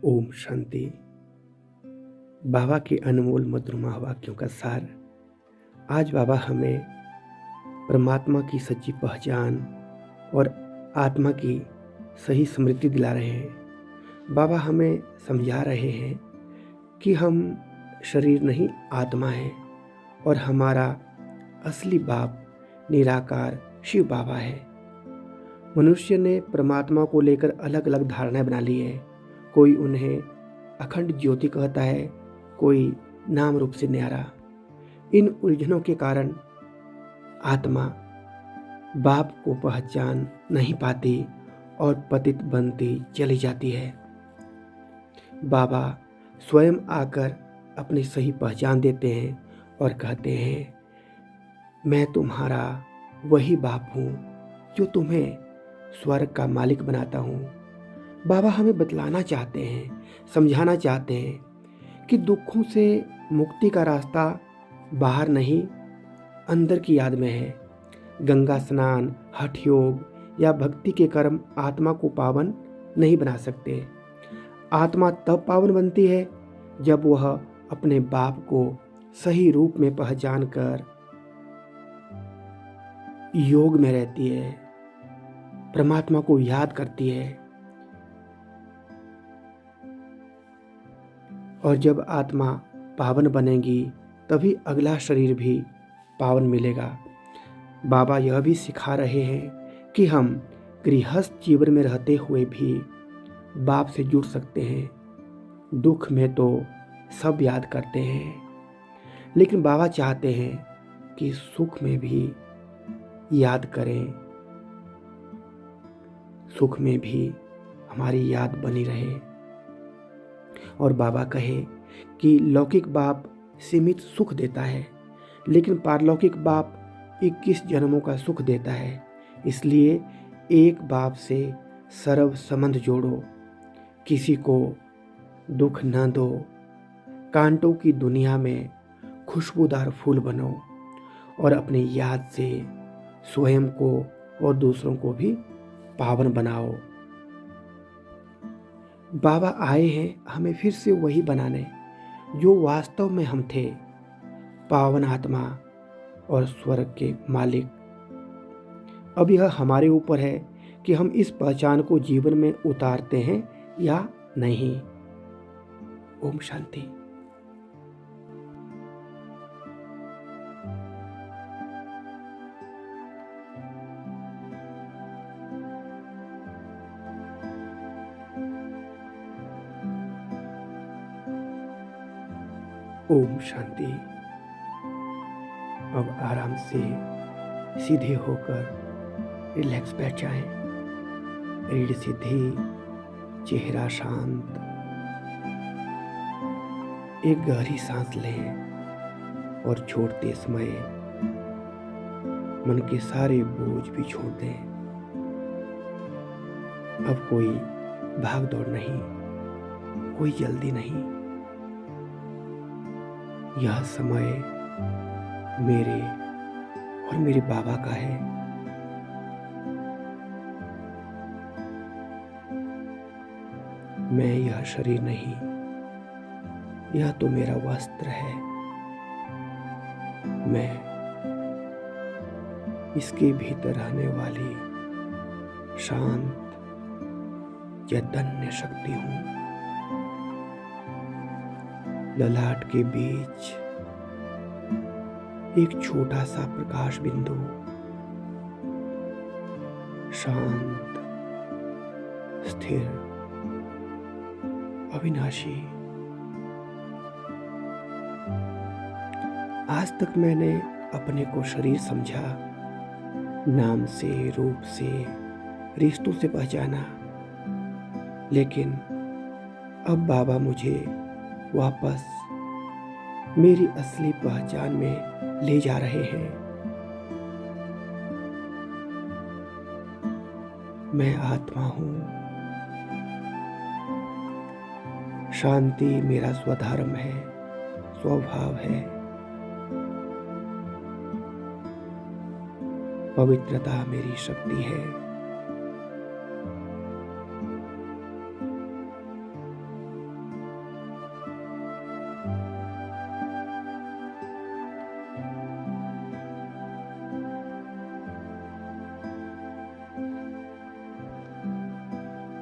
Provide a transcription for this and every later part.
ओम शांति। बाबा के अनमोल मधुरमा वाक्यों का सार। आज बाबा हमें परमात्मा की सच्ची पहचान और आत्मा की सही स्मृति दिला रहे हैं। बाबा हमें समझा रहे हैं कि हम शरीर नहीं आत्मा है और हमारा असली बाप निराकार शिव बाबा है। मनुष्य ने परमात्मा को लेकर अलग अलग धारणाएं बना ली है। कोई उन्हें अखंड ज्योति कहता है, कोई नाम रूप से न्यारा। इन उलझनों के कारण आत्मा बाप को पहचान नहीं पाती और पतित बनती चली जाती है। बाबा स्वयं आकर अपनी सही पहचान देते हैं और कहते हैं, मैं तुम्हारा वही बाप हूँ जो तुम्हें स्वर्ग का मालिक बनाता हूँ। बाबा हमें बतलाना चाहते हैं, समझाना चाहते हैं कि दुखों से मुक्ति का रास्ता बाहर नहीं, अंदर की याद में है। गंगा स्नान, हठ योग या भक्ति के कर्म आत्मा को पावन नहीं बना सकते। आत्मा तब पावन बनती है जब वह अपने बाप को सही रूप में पहचान कर योग में रहती है, परमात्मा को याद करती है। और जब आत्मा पावन बनेगी तभी अगला शरीर भी पावन मिलेगा। बाबा यह भी सिखा रहे हैं कि हम गृहस्थ जीवन में रहते हुए भी बाप से जुड़ सकते हैं। दुख में तो सब याद करते हैं, लेकिन बाबा चाहते हैं कि सुख में भी याद करें, सुख में भी हमारी याद बनी रहे। और बाबा कहे कि लौकिक बाप सीमित सुख देता है, लेकिन पारलौकिक बाप 21 जन्मों का सुख देता है। इसलिए एक बाप से सर्व संबंध जोड़ो, किसी को दुख न दो। कांटों की दुनिया में खुशबूदार फूल बनो और अपनी याद से स्वयं को और दूसरों को भी पावन बनाओ। बाबा आए हैं हमें फिर से वही बनाने जो वास्तव में हम थे, पावन आत्मा और स्वर्ग के मालिक। अब यह हमारे ऊपर है कि हम इस पहचान को जीवन में उतारते हैं या नहीं। ओम शांति। ओम शांति। अब आराम से सीधे होकर रिलैक्स बैठ जाएं। रीढ़ सीधी, चेहरा शांत। एक गहरी सांस लें और छोड़ते समय मन के सारे बोझ भी छोड़ दें। अब कोई भाग दौड़ नहीं, कोई जल्दी नहीं। यह समय मेरे और मेरे बाबा का है। मैं यह शरीर नहीं, यह तो मेरा वस्त्र है। मैं इसके भीतर रहने वाली शांत चैतन्य शक्ति हूँ। ललाट के बीच एक छोटा सा प्रकाश बिंदु, शांत, स्थिर, अविनाशी। आज तक मैंने अपने को शरीर समझा, नाम से, रूप से, रिश्तों से पहचाना, लेकिन अब बाबा मुझे वापस मेरी असली पहचान में ले जा रहे हैं। मैं आत्मा हूँ। शांति मेरा स्वधर्म है, स्वभाव है। पवित्रता मेरी शक्ति है।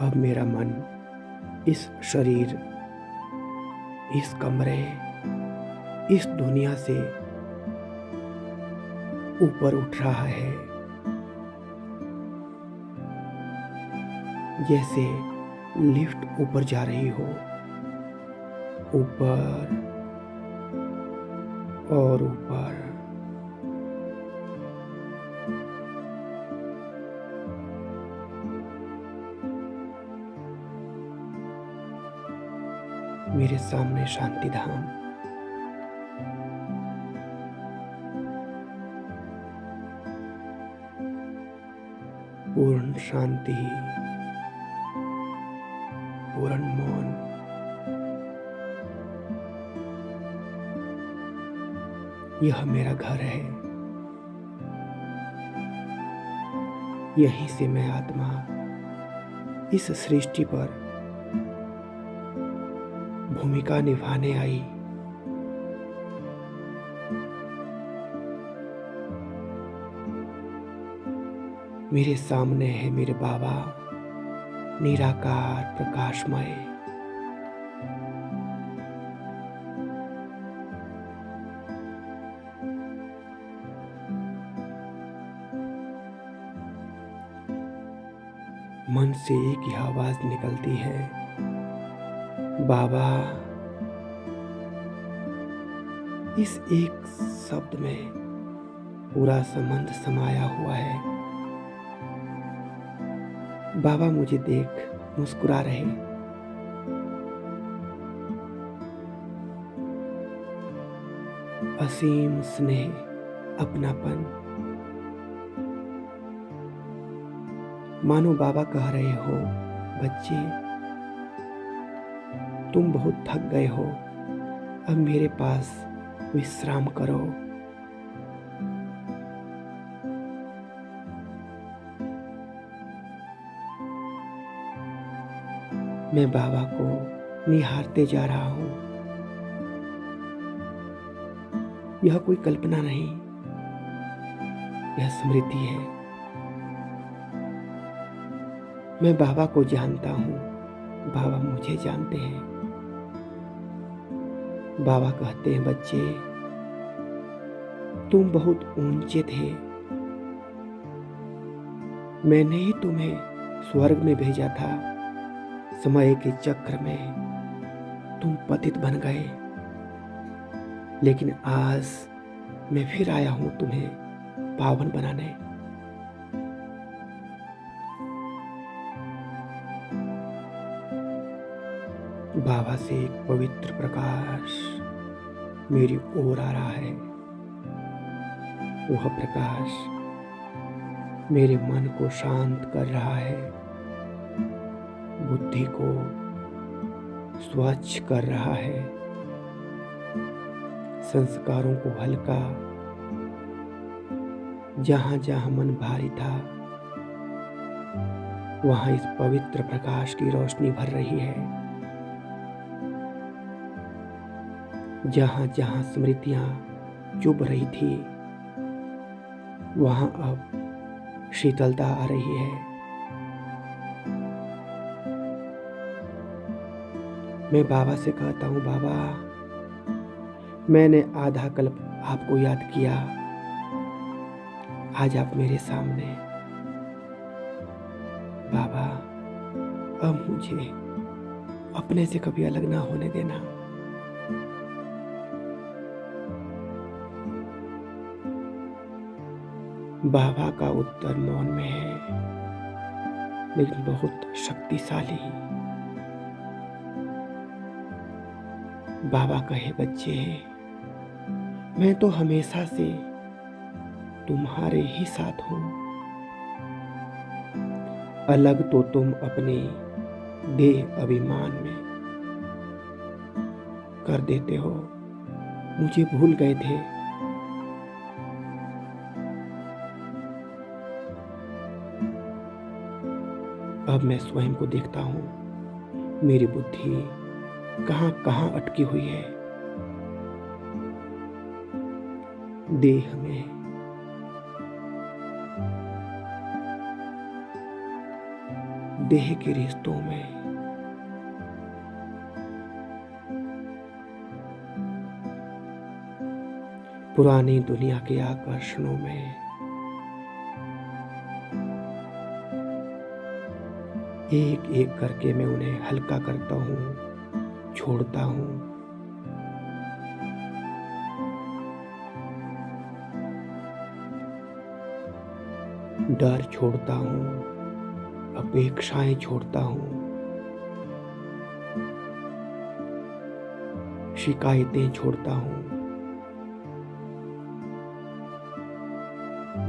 अब मेरा मन इस शरीर, इस कमरे, इस दुनिया से ऊपर उठ रहा है, जैसे लिफ्ट ऊपर जा रही हो, ऊपर और ऊपर। मेरे सामने शांति धाम, पूर्ण शांति, पूर्ण मौन। यह मेरा घर है, यहीं से मैं आत्मा इस सृष्टि पर भूमिका निभाने आई। मेरे सामने है मेरे बाबा, निराकार प्रकाशमय। मन से एक ही आवाज निकलती है, बाबा। इस एक शब्द में पूरा संबंध समाया हुआ है। बाबा मुझे देख मुस्कुरा रहे। असीम स्नेह, अपनापन। मानो बाबा कह रहे हो, बच्चे तुम बहुत थक गए हो, अब मेरे पास विश्राम करो। मैं बाबा को निहारते जा रहा हूं। यह कोई कल्पना नहीं, यह स्मृति है। मैं बाबा को जानता हूं, बाबा मुझे जानते हैं। बाबा कहते हैं, बच्चे तुम बहुत ऊंचे थे, मैंने ही तुम्हें स्वर्ग में भेजा था। समय के चक्र में तुम पतित बन गए, लेकिन आज मैं फिर आया हूं तुम्हें पावन बनाने। बाबा से एक पवित्र प्रकाश मेरी ओर आ रहा है। वह प्रकाश मेरे मन को शांत कर रहा है, बुद्धि को स्वच्छ कर रहा है, संस्कारों को हल्का। जहां जहां मन भारी था, वहां इस पवित्र प्रकाश की रोशनी भर रही है। जहां जहां स्मृतियां चुभ रही थी, वहां अब शीतलता आ रही है। मैं बाबा से कहता हूं, बाबा मैंने आधा कल्प आपको याद किया, आज आप मेरे सामने। बाबा अब मुझे अपने से कभी अलग ना होने देना। बाबा का उत्तर मौन में है, लेकिन बहुत शक्तिशाली। बाबा कहे, बच्चे मैं तो हमेशा से तुम्हारे ही साथ हूं। अलग तो तुम अपने देह अभिमान में कर देते हो, मुझे भूल गए थे। अब मैं स्वयं को देखता हूं, मेरी बुद्धि कहां कहां अटकी हुई है। देह में, देह के रिश्तों में, पुरानी दुनिया के आकर्षणों में, एक एक करके मैं उन्हें हल्का करता हूँ, छोड़ता हूँ। डर छोड़ता हूँ, अपेक्षाएं छोड़ता हूँ, शिकायतें छोड़ता हूँ।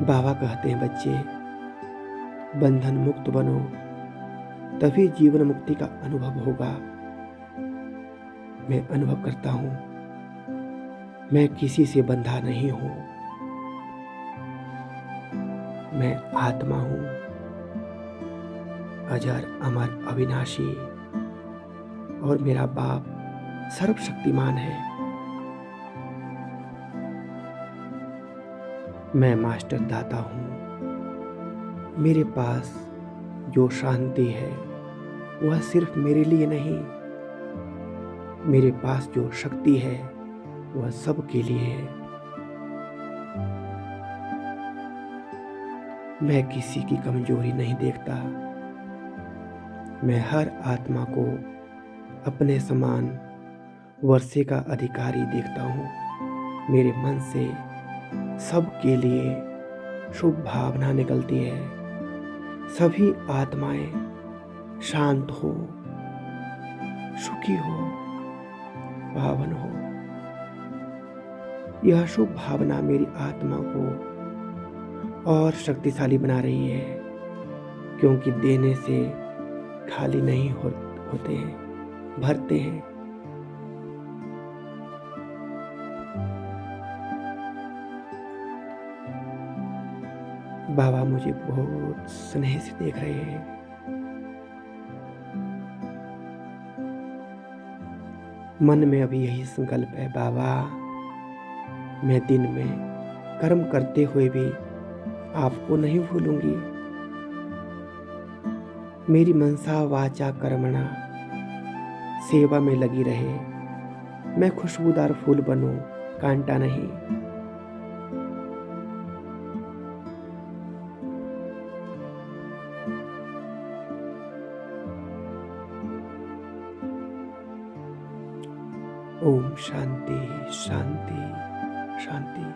बाबा कहते हैं, बच्चे बंधन मुक्त बनो, तभी जीवन मुक्ति का अनुभव होगा। मैं अनुभव करता हूँ, मैं किसी से बंधा नहीं हूँ। मैं आत्मा हूँ, अजर अमर अविनाशी, और मेरा बाप सर्वशक्तिमान है। मैं मास्टर दाता हूँ। मेरे पास जो शांति है वह सिर्फ मेरे लिए नहीं, मेरे पास जो शक्ति है वह सबके लिए है। मैं किसी की कमजोरी नहीं देखता। मैं हर आत्मा को अपने समान वर्षे का अधिकारी देखता हूँ। मेरे मन से सबके लिए शुभ भावना निकलती है। सभी आत्माएं शांत हो, सुखी हो, पावन हो। यह शुभ भावना मेरी आत्मा को और शक्तिशाली बना रही है, क्योंकि देने से खाली नहीं होते हैं, भरते हैं। बाबा मुझे बहुत स्नेह से देख रहे हैं। मन में अभी यही संकल्प है, बाबा मैं दिन में कर्म करते हुए भी आपको नहीं भूलूंगी। मेरी मनसा वाचा कर्मणा सेवा में लगी रहे। मैं खुशबूदार फूल बनूं, कांटा नहीं। ओम शांति शांति शांति।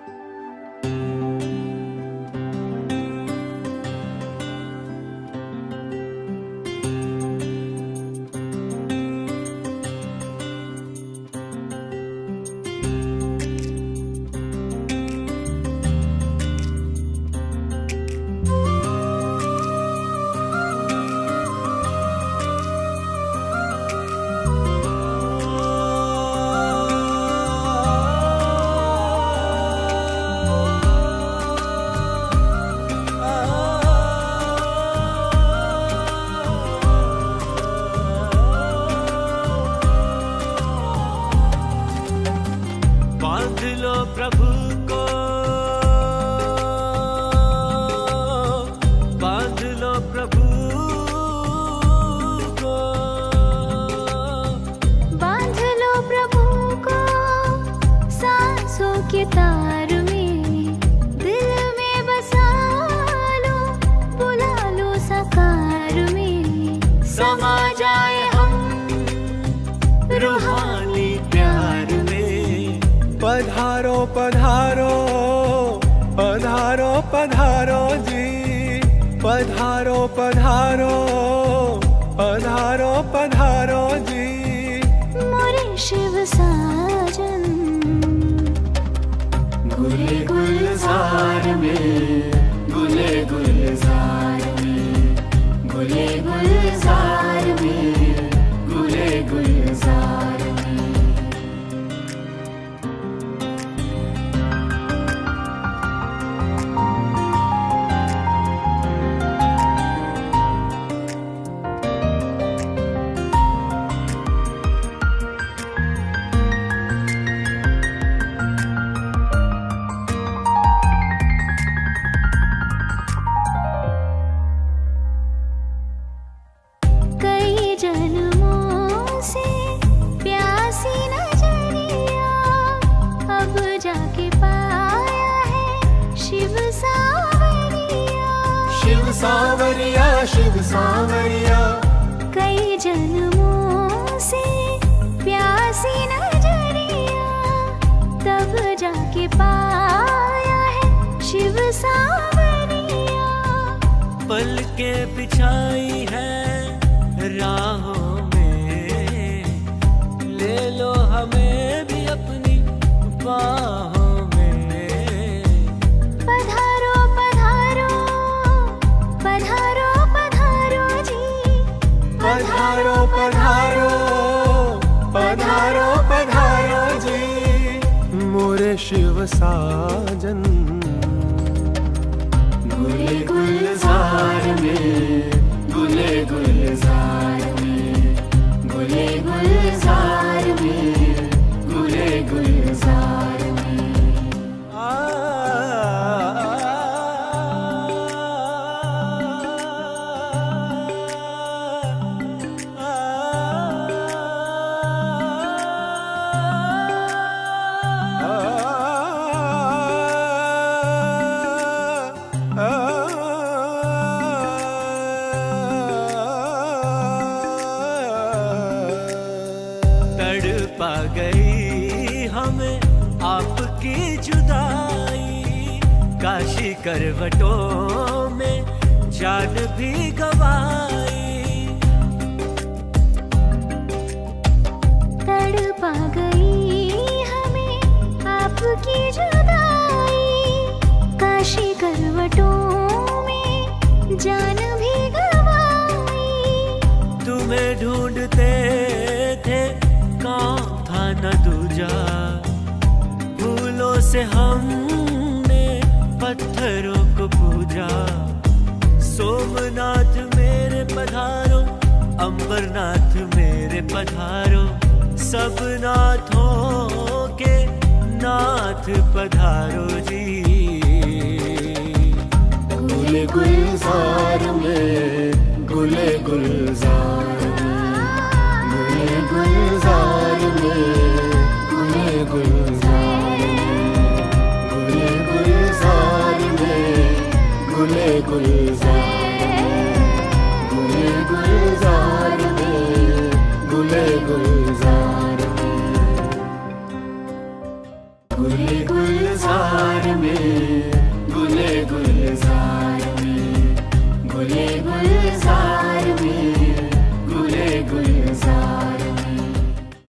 प्रभु को बांध लो, प्रभु को बांध लो, प्रभु को सांसों के तार में। दिल में बसा लो, बुला लो साकार में। समा जाए हम रूहानी प्यार में। पधारो पधारो पधारो पधारो जी, पधारो पधारो पधारो पधारो जी। मोरे शिव साजन गुले गुलजार में, गुले गुलजार में, गुले गुलजार में, गुले गुलजार में। सांवरिया शिव सांवरिया। कई जन्मों से प्यासी नजरिया, तब जाके पाया है शिव सांवरिया। पल के बिछाई है राहों में, ले लो हमें भी अपनी बाहों में। पधारो पधारो पधारो पधारो जी, पधारो पधारो पधारो पधारो जी, मोरे शिव साजन। गुले गुलजार में, गुले गुलजार में, गुले गुलजार में, गुले गुलजार में। तड़पा गई हमें आपकी जुदाई, काशी करवटों में जान भी गवाई। तड़पा गई हमें आपकी जुदाई, काशी करवटों में जान भी गवाई। तुम्हें ढूंढते थे कौन था न दूजा, फूलों से हमने पत्थरों को पूजा। सोमनाथ मेरे पधारो, अंबरनाथ मेरे पधारो, सब नाथों के नाथ पधारो जी। गुले गुलजार में, गुले गुलजार में, गुले गुलजार में, गुले गुलजार में, गुले गुलजार में, गुले गुलजार में, गुले गुलजार में, गुले गुलजार में, गुले गुलजार में, गुले गुलजार में, गुले गुलजार